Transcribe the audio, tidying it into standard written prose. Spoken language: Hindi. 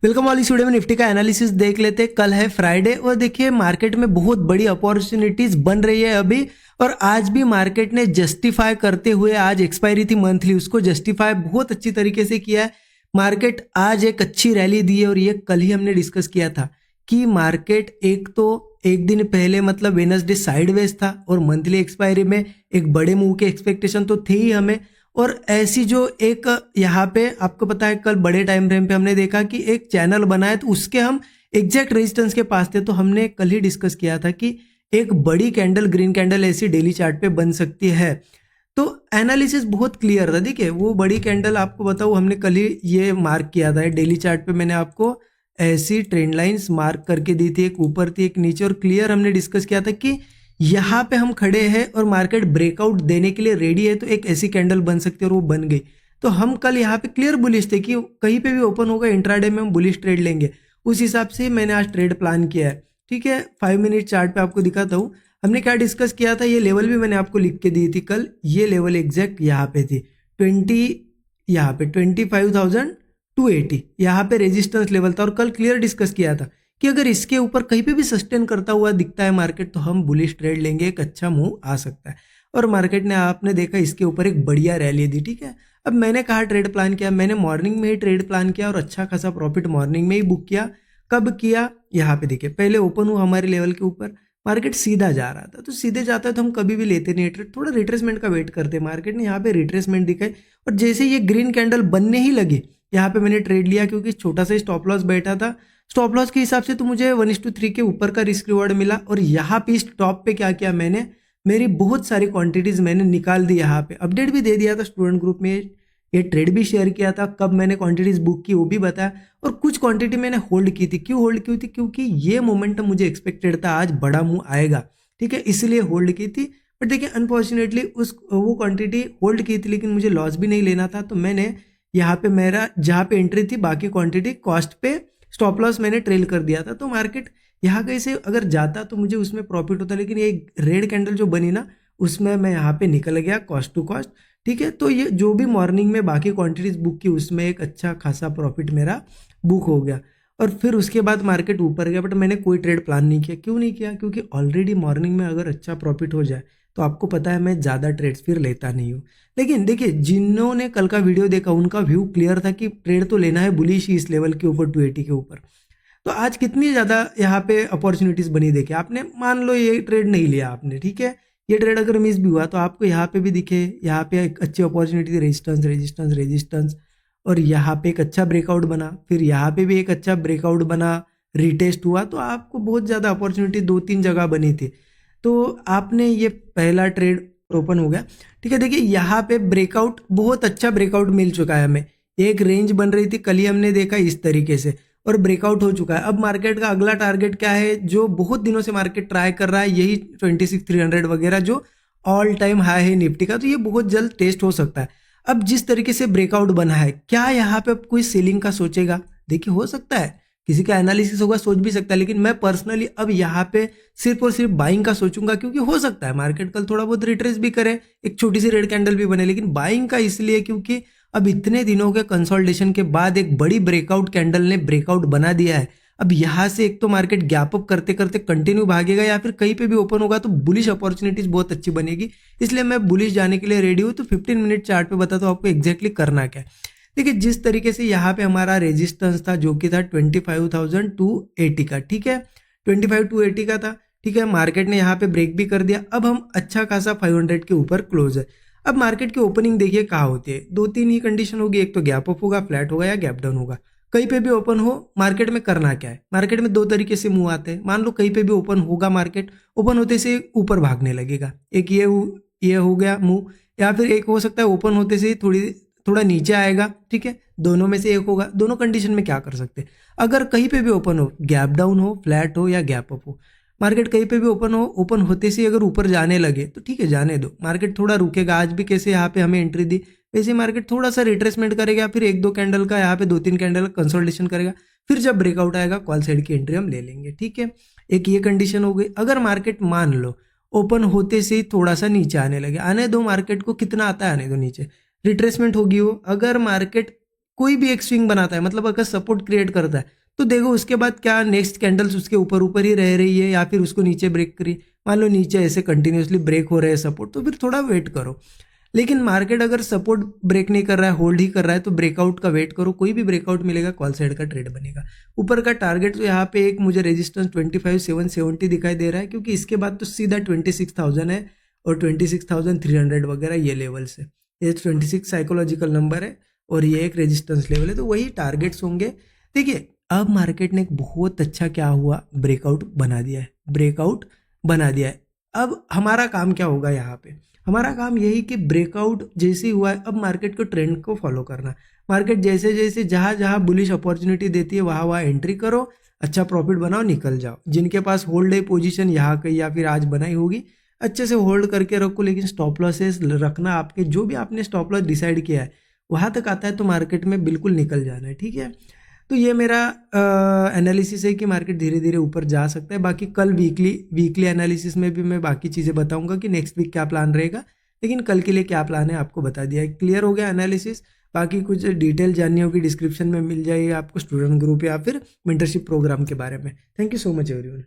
वेलकम ऑल, इस वीडियो में निफ्टी का एनालिसिस देख लेते हैं। कल है फ्राइडे और देखिए मार्केट में बहुत बड़ी अपॉर्चुनिटीज बन रही है अभी। और आज भी मार्केट ने जस्टिफाई करते हुए, आज एक्सपायरी थी मंथली, उसको जस्टिफाई बहुत अच्छी तरीके से किया है। मार्केट आज एक अच्छी रैली दी है और ये कल ही हमने डिस्कस किया था कि मार्केट एक दिन पहले मतलब वेडनेसडे साइडवेज था और मंथली एक्सपायरी में एक बड़े मूव के एक्सपेक्टेशन तो थे ही हमें। और ऐसी जो एक यहाँ पे आपको पता है कल बड़े टाइम फ्रेम पे हमने देखा कि एक चैनल बना है, तो उसके हम एग्जैक्ट रेजिस्टेंस के पास थे। तो हमने कल ही डिस्कस किया था कि एक बड़ी कैंडल, ग्रीन कैंडल ऐसी डेली चार्ट पे बन सकती है। तो एनालिसिस बहुत क्लियर था। देखिए वो बड़ी कैंडल आपको बताऊँ, हमने कल ही ये मार्क किया था डेली चार्ट पे। मैंने आपको ऐसी ट्रेंड लाइंस मार्क करके दी थी, एक ऊपर थी एक नीचे, और क्लियर हमने डिस्कस किया था कि यहाँ पे हम खड़े हैं और मार्केट ब्रेकआउट देने के लिए रेडी है, तो एक ऐसी कैंडल बन सकती है और वो बन गई। तो हम कल यहाँ पे क्लियर बुलिश थे कि कहीं पे भी ओपन होगा इंट्राडे में हम बुलिश ट्रेड लेंगे। उस हिसाब से मैंने आज ट्रेड प्लान किया है। ठीक है, 5 मिनट चार्ट पे आपको दिखाता हूँ हमने क्या डिस्कस किया था। ये लेवल भी मैंने आपको लिख के दी थी कल। ये लेवल एग्जैक्ट यहाँ पे थी 25,280 यहाँ पे रेजिस्टेंस लेवल था। और कल क्लियर डिस्कस किया था कि अगर इसके ऊपर कहीं पे भी सस्टेन करता हुआ दिखता है मार्केट, तो हम बुलिश ट्रेड लेंगे, एक अच्छा मूव आ सकता है। और मार्केट ने, आपने देखा, इसके ऊपर एक बढ़िया रैली दी। ठीक है, अब मैंने कहा ट्रेड प्लान किया, मैंने मॉर्निंग में ही ट्रेड प्लान किया और अच्छा खासा प्रॉफिट मॉर्निंग में ही बुक किया। कब किया? यहाँ पे देखिए, पहले ओपन हुआ हमारे लेवल के ऊपर, मार्केट सीधा जा रहा था। तो सीधे जाता है तो हम कभी भी लेते नहीं ट्रेड, थोड़ा रिट्रेसमेंट का वेट करते। मार्केट ने यहाँ पे रिट्रेसमेंट दिखाई और जैसे ये ग्रीन कैंडल बनने ही लगी, यहाँ पे मैंने ट्रेड लिया क्योंकि छोटा सा स्टॉप लॉस बैठा था। स्टॉप लॉस के हिसाब से तो मुझे 1:3 के ऊपर का रिस्क रिवॉर्ड मिला। और यहाँ पे इस टॉप पे क्या किया मैंने, मेरी बहुत सारी क्वांटिटीज मैंने निकाल दी। यहाँ पे अपडेट भी दे दिया था स्टूडेंट ग्रुप में, ये ट्रेड भी शेयर किया था, कब मैंने क्वांटिटीज बुक की वो भी बताया। और कुछ क्वांटिटी मैंने होल्ड की थी। क्यों होल्ड की थी? क्योंकि ये मोमेंटम मुझे एक्सपेक्टेड था आज बड़ा मूव आएगा। ठीक है, इसलिए होल्ड की थी। बट देखिए अनफॉर्चुनेटली वो क्वांटिटी होल्ड की थी, लेकिन मुझे लॉस भी नहीं लेना था। तो मैंने यहाँ पे मेरा जहाँ पे एंट्री थी, बाकी क्वांटिटी कॉस्ट पे स्टॉप लॉस मैंने ट्रेल कर दिया था। तो मार्केट यहाँ कहीं से अगर जाता तो मुझे उसमें प्रॉफिट होता, लेकिन ये रेड कैंडल जो बनी ना, उसमें मैं यहाँ पे निकल गया कॉस्ट टू कॉस्ट। ठीक है, तो ये जो भी मॉर्निंग में बाकी क्वांटिटीज बुक की, उसमें एक अच्छा खासा प्रॉफिट मेरा बुक हो गया। और फिर उसके बाद मार्केट ऊपर गया, बट मैंने कोई ट्रेड प्लान नहीं किया। क्यों नहीं किया? क्योंकि ऑलरेडी मॉर्निंग में अगर अच्छा प्रॉफिट हो जाए तो आपको पता है मैं ज़्यादा ट्रेड्स फिर लेता नहीं हूँ। लेकिन देखिए जिन्होंने कल का वीडियो देखा उनका व्यू क्लियर था कि ट्रेड तो लेना है बुलिश ही इस लेवल के ऊपर, 280 के ऊपर। तो आज कितनी ज़्यादा यहाँ पे अपॉर्चुनिटीज़ बनी। देखिए आपने, मान लो ये ट्रेड नहीं लिया आपने, ठीक है, ये ट्रेड अगर मिस भी हुआ तो आपको यहाँ पे भी दिखे, यहाँ पे एक अच्छी अपॉर्चुनिटी थी, रेजिस्टेंस रेजिस्टेंस रेजिस्टेंस, और यहाँ पे एक अच्छा ब्रेकआउट बना, फिर यहाँ पे भी एक अच्छा ब्रेकआउट बना, रिटेस्ट हुआ। तो आपको बहुत ज़्यादा अपॉर्चुनिटी 2-3 जगह बनी थी। तो आपने ये पहला ट्रेड ओपन हो गया। ठीक है, देखिए यहाँ पे ब्रेकआउट, बहुत अच्छा ब्रेकआउट मिल चुका है हमें। एक रेंज बन रही थी, कल ही हमने देखा इस तरीके से, और ब्रेकआउट हो चुका है। अब मार्केट का अगला टारगेट क्या है, जो बहुत दिनों से मार्केट ट्राई कर रहा है, यही 26,300 वगैरह, जो ऑल टाइम हाई है निफ्टी का। तो ये बहुत जल्द टेस्ट हो सकता है। अब जिस तरीके से ब्रेकआउट बना है, क्या यहाँ पे अब कोई सेलिंग का सोचेगा? देखिए हो सकता है, किसी का एनालिसिस होगा, सोच भी सकता है, लेकिन मैं पर्सनली अब यहाँ पे सिर्फ और सिर्फ बाइंग का सोचूंगा। क्योंकि हो सकता है मार्केट कल थोड़ा बहुत रिट्रेस भी करे, एक छोटी सी रेड कैंडल भी बने, लेकिन बाइंग का इसलिए क्योंकि अब इतने दिनों के कंसोलिडेशन के बाद एक बड़ी ब्रेकआउट कैंडल ने ब्रेकआउट बना दिया है। अब यहाँ से एक तो मार्केट गैप अप करते करते कंटिन्यू भागेगा, या फिर कहीं पे भी ओपन होगा तो बुलिश अपॉर्चुनिटीज बहुत अच्छी बनेगी। इसलिए मैं बुलिश जाने के लिए रेडी हूँ। तो 15 मिनट चार्ट पे बताता हूँ आपको एग्जैक्टली करना क्या है। देखिए जिस तरीके से यहाँ पे हमारा रेजिस्टेंस था, जो कि था 25,280 का, ठीक है, 25,280 का था। ठीक है, मार्केट ने यहाँ पे ब्रेक भी कर दिया। अब हम अच्छा खासा 500 के ऊपर क्लोज है। अब मार्केट की ओपनिंग देखिए कहाँ होती है, 2-3 ही कंडीशन होगी, एक तो गैप अप होगा, फ्लैट होगा, या गैप डाउन होगा। कहीं पे भी ओपन हो, मार्केट में करना क्या है, मार्केट में 2 तरीके से मूव आते हैं। मान लो कहीं पे भी ओपन होगा, मार्केट ओपन होते से ऊपर भागने लगेगा, एक ये हो गया मूव, या फिर एक हो सकता है ओपन होते से थोड़ा नीचे आएगा। ठीक है, दोनों में से एक होगा। दोनों कंडीशन में क्या कर सकते हैं, अगर कहीं पे भी ओपन हो, गैप डाउन हो, फ्लैट हो, या गैप अप हो, मार्केट कहीं पे भी ओपन हो, ओपन होते से अगर ऊपर जाने लगे तो ठीक है, जाने दो, मार्केट थोड़ा रुकेगा। आज भी कैसे यहाँ पे हमें एंट्री दी, वैसे मार्केट थोड़ा सा रिट्रेसमेंट करेगा, फिर 1-2 कैंडल का, यहाँ पे 2-3 कैंडल का कंसोलिडेशन करेगा, फिर जब ब्रेकआउट आएगा कॉल साइड की एंट्री हम ले लेंगे। ठीक है, एक ये कंडीशन हो गई। अगर मार्केट मान लो ओपन होते से ही थोड़ा सा नीचे आने लगे, आने दो, मार्केट को कितना आता है आने दो नीचे, रिट्रेसमेंट होगी वो। अगर मार्केट कोई भी एक स्विंग बनाता है, मतलब अगर सपोर्ट क्रिएट करता है तो देखो उसके बाद क्या नेक्स्ट कैंडल्स उसके ऊपर ऊपर ही रह रही है या फिर उसको नीचे ब्रेक करी। मान लो नीचे ऐसे कंटिन्यूसली ब्रेक हो रहे हैं सपोर्ट, तो फिर थोड़ा वेट करो। लेकिन मार्केट अगर सपोर्ट ब्रेक नहीं कर रहा है, होल्ड ही कर रहा है, तो ब्रेकआउट का वेट करो। कोई भी ब्रेकआउट मिलेगा कॉल साइड का ट्रेड बनेगा। ऊपर का टारगेट तो यहाँ पे एक मुझे रेजिस्टेंस 25,770 दिखाई दे रहा है, क्योंकि इसके बाद तो सीधा 26,000 है और 26,300 वगैरह ये लेवल्स है। ये 26 साइकोलॉजिकल नंबर है और ये एक रेजिस्टेंस लेवल है, तो वही टारगेट्स होंगे। देखिए अब मार्केट ने एक बहुत अच्छा क्या हुआ, ब्रेकआउट बना दिया है, ब्रेकआउट बना दिया है। अब हमारा काम क्या होगा यहाँ पे, हमारा काम यही कि ब्रेकआउट जैसे ही हुआ है अब मार्केट को ट्रेंड को फॉलो करना। मार्केट जैसे जैसे जहाँ जहाँ बुलिश अपॉर्चुनिटी देती है वहाँ वहाँ एंट्री करो, अच्छा प्रॉफिट बनाओ, निकल जाओ। जिनके पास होल्ड है पोजीशन यहाँ कहीं या फिर आज बनाई होगी, अच्छे से होल्ड करके रखो, लेकिन स्टॉप लॉसेस रखना। आपके जो भी आपने स्टॉप लॉस डिसाइड किया है वहाँ तक आता है तो मार्केट में बिल्कुल निकल जाना है, ठीक है। तो ये मेरा एनालिसिस है कि मार्केट धीरे धीरे ऊपर जा सकता है। बाकी कल वीकली एनालिसिस में भी मैं बाकी चीज़ें बताऊंगा कि नेक्स्ट वीक क्या प्लान रहेगा, लेकिन कल के लिए क्या प्लान है आपको बता दिया है। क्लियर हो गया एनालिसिस। बाकी कुछ डिटेल जाननी होगी डिस्क्रिप्शन में मिल जाएगी आपको, स्टूडेंट ग्रुप या फिर मेंटरशिप प्रोग्राम के बारे में। Thank you so much everyone.